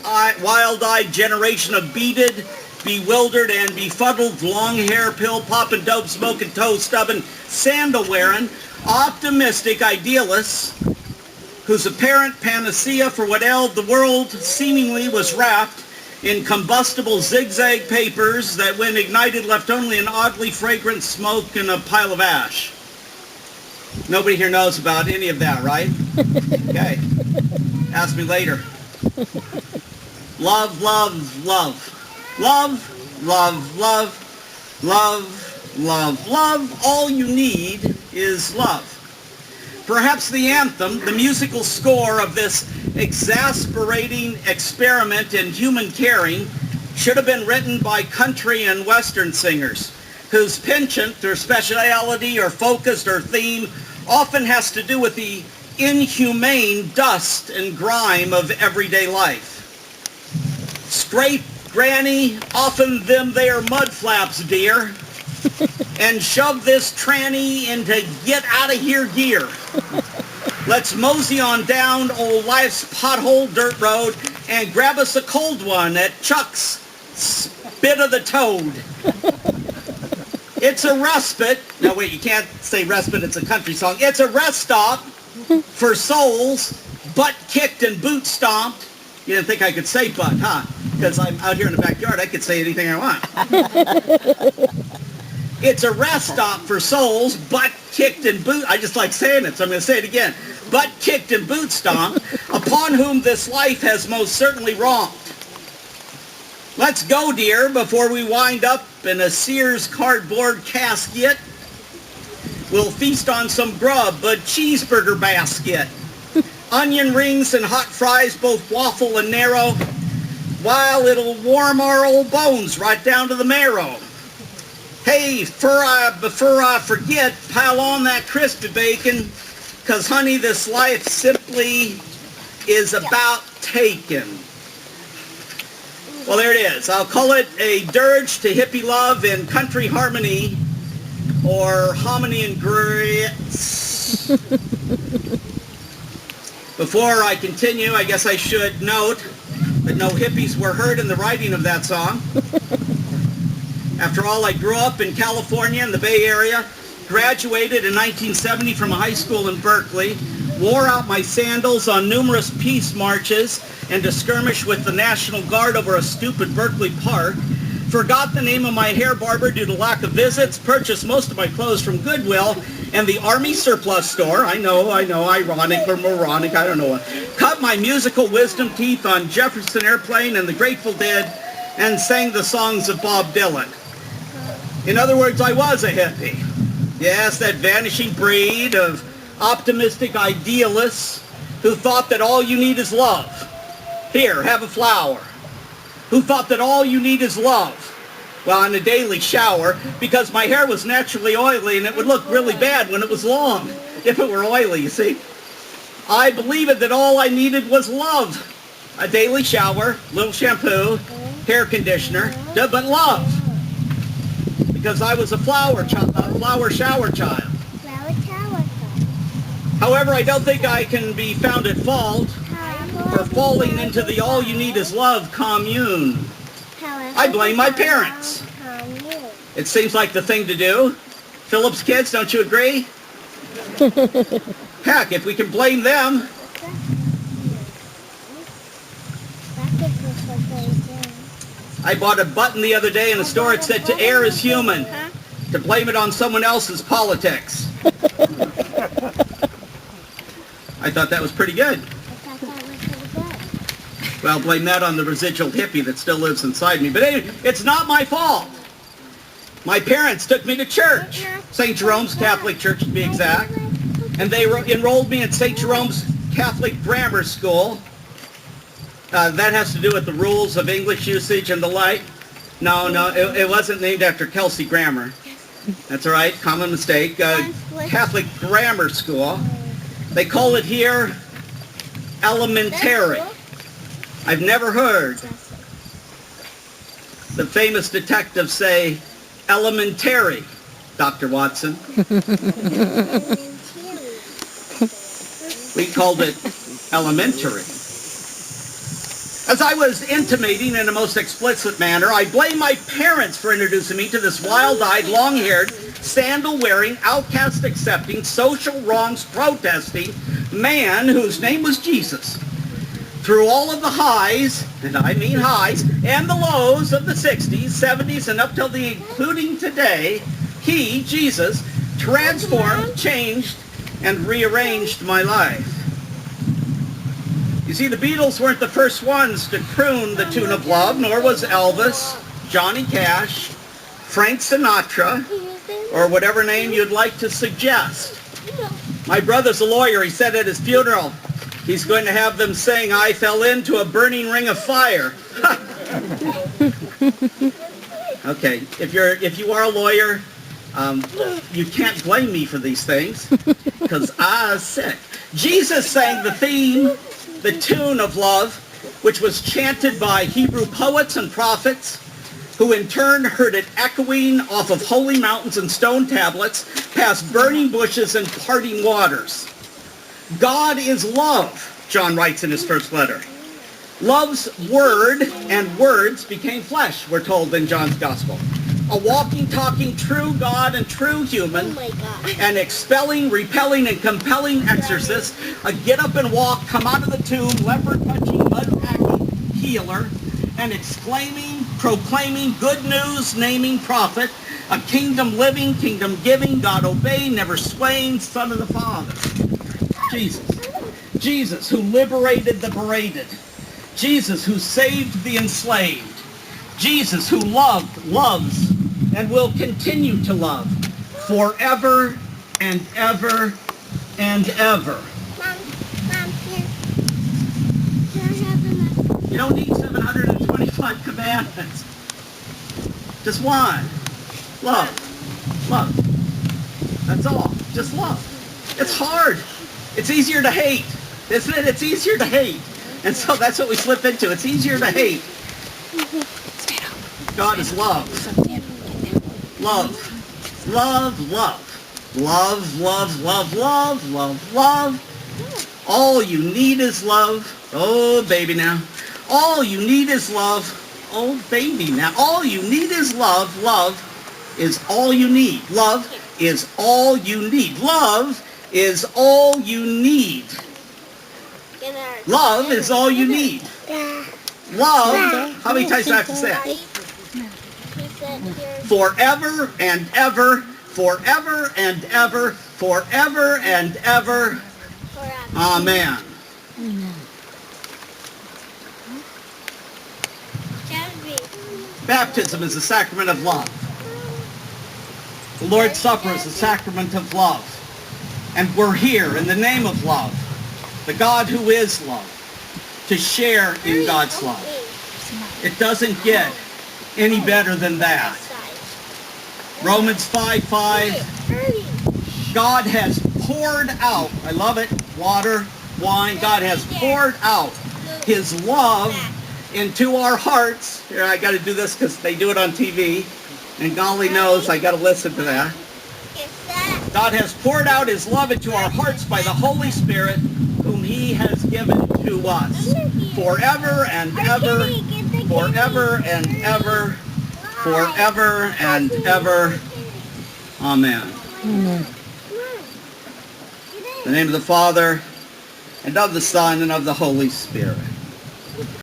wild-eyed generation of beaded, bewildered, and befuddled, long-hair, pill-popping, dope-smoking, toe-stubbing, sandal-wearing, optimistic idealists whose apparent panacea for what ailed the world seemingly was wrapped in combustible zigzag papers that when ignited left only an oddly fragrant smoke and a pile of ash. Nobody here knows about any of that, right? Okay. Ask me later. Love, love, love. Love, love, love, love, love, love. All you need is love. Perhaps the anthem, the musical score of this exasperating experiment in human caring should have been written by country and western singers whose penchant or speciality or focus or theme often has to do with the inhumane dust and grime of everyday life. Scrape, granny, often them there mud flaps, dear, and shove this tranny into get out of here gear. Let's mosey on down old life's pothole dirt road and grab us a cold one at Chuck's Spit of the Toad. It's a respite. No, wait, you can't say respite. It's a country song. It's a rest stop for souls, butt kicked and boot stomped. You didn't think I could say butt, huh? Because I'm out here in the backyard. I could say anything I want. It's a rest stop for souls, butt kicked and boot. I just like saying it, so I'm going to say it again. Butt kicked and boot stomped, upon whom this life has most certainly wronged. Let's go, dear, before we wind up in a Sears cardboard casket. We'll feast on some grub, a cheeseburger basket. Onion rings and hot fries, both waffle and narrow, while it'll warm our old bones right down to the marrow. Hey, before I forget, pile on that crispy bacon, 'cause honey, this life simply is about taking. Well, there it is. I'll call it a dirge to hippie love in country harmony, or hominy and grits. Before I continue, I guess I should note that no hippies were heard in the writing of that song. After all, I grew up in California in the Bay Area, graduated in 1970 from a high school in Berkeley, wore out my sandals on numerous peace marches and to skirmish with the National Guard over a stupid Berkeley park, forgot the name of my hair barber due to lack of visits, purchased most of my clothes from Goodwill and the Army surplus store. I know, ironic or moronic, I don't know what. Cut my musical wisdom teeth on Jefferson Airplane and the Grateful Dead and sang the songs of Bob Dylan. In other words, I was a hippie. Yes, that vanishing breed of optimistic idealists who thought that all you need is love. Here, have a flower. Who thought that all you need is love. Well, in a daily shower, because my hair was naturally oily and it would look really bad when it was long, if it were oily, you see. I believed that all I needed was love. A daily shower, little shampoo, hair conditioner, but love. Because I was a flower shower child. However, I don't think I can be found at fault for falling into the all you need is love commune. I blame my parents. It seems like the thing to do. Philip's kids, don't you agree? Heck, if we can blame them. I bought a button the other day in a store. It said, "To err is human. To blame it on someone else's politics." I thought that was pretty good. Well, blame that on the residual hippie that still lives inside me. But anyway, it's not my fault. My parents took me to church, St. Jerome's Catholic Church to be exact, and they enrolled me at St. Jerome's Catholic Grammar School. That has to do with the rules of English usage and the like. No, it wasn't named after Kelsey Grammer. That's all right, common mistake. Catholic Grammar School. They call it here elementary. I've never heard the famous detective say elementary, Dr. Watson. We called it elementary. As I was intimating in a most explicit manner, I blame my parents for introducing me to this wild-eyed, long-haired, sandal-wearing, outcast-accepting, social wrongs protesting man whose name was Jesus. Through all of the highs, and I mean highs, and the lows of the 60s, 70s, and up till the including today, he, Jesus, transformed, changed, and rearranged my life. You see, the Beatles weren't the first ones to croon the tune of love, nor was Elvis, Johnny Cash, Frank Sinatra, or whatever name you'd like to suggest. My brother's a lawyer. He said at his funeral, he's going to have them sing, "I fell into a burning ring of fire." Okay, if you are a lawyer, you can't blame me for these things, because I was sick. Jesus sang the tune of love, which was chanted by Hebrew poets and prophets, who in turn heard it echoing off of holy mountains and stone tablets, past burning bushes and parting waters. God is love, John writes in his first letter. Love's word and words became flesh, we're told in John's gospel. A walking, talking, true God and true human, an expelling, repelling, and compelling exorcist, a get up and walk, come out of the tomb, leper-touching, mud-packing healer, an exclaiming, proclaiming, good news, naming prophet, a kingdom living, kingdom giving, God obeying, never swaying, Son of the Father. Jesus, who liberated the berated. Jesus, who saved the enslaved. Jesus, who loved, loves, and will continue to love forever and ever and ever. Mom, here. Can I have another? You don't need 725 commandments. Just one. Love. Love. That's all. Just love. It's hard. It's easier to hate. Isn't it? It's easier to hate. And so that's what we slip into. It's easier to hate. God is love. Love. Love, love. Love, love, love, love, love, love. All you need is love. Oh, baby now. All you need is love. Oh, baby now. All you need is love. Love is all you need. Love is all you need. Love is all you need. Love is all you need. Love, how many times do I have to say it? Forever and ever, forever and ever, forever and ever. Amen. Baptism is a sacrament of love. The Lord's Supper is a sacrament of love. And we're here in the name of love, the God who is love, to share in God's love. It doesn't get any better than that. Romans 5:5, God has poured out, I love it, water, wine, God has poured out his love into our hearts. Here, I got to do this because they do it on TV, and golly knows I got to listen to that. God has poured out his love into our hearts by the Holy Spirit, whom he has given to us. Forever and ever, forever and ever, forever and ever. Amen. In the name of the Father, and of the Son, and of the Holy Spirit.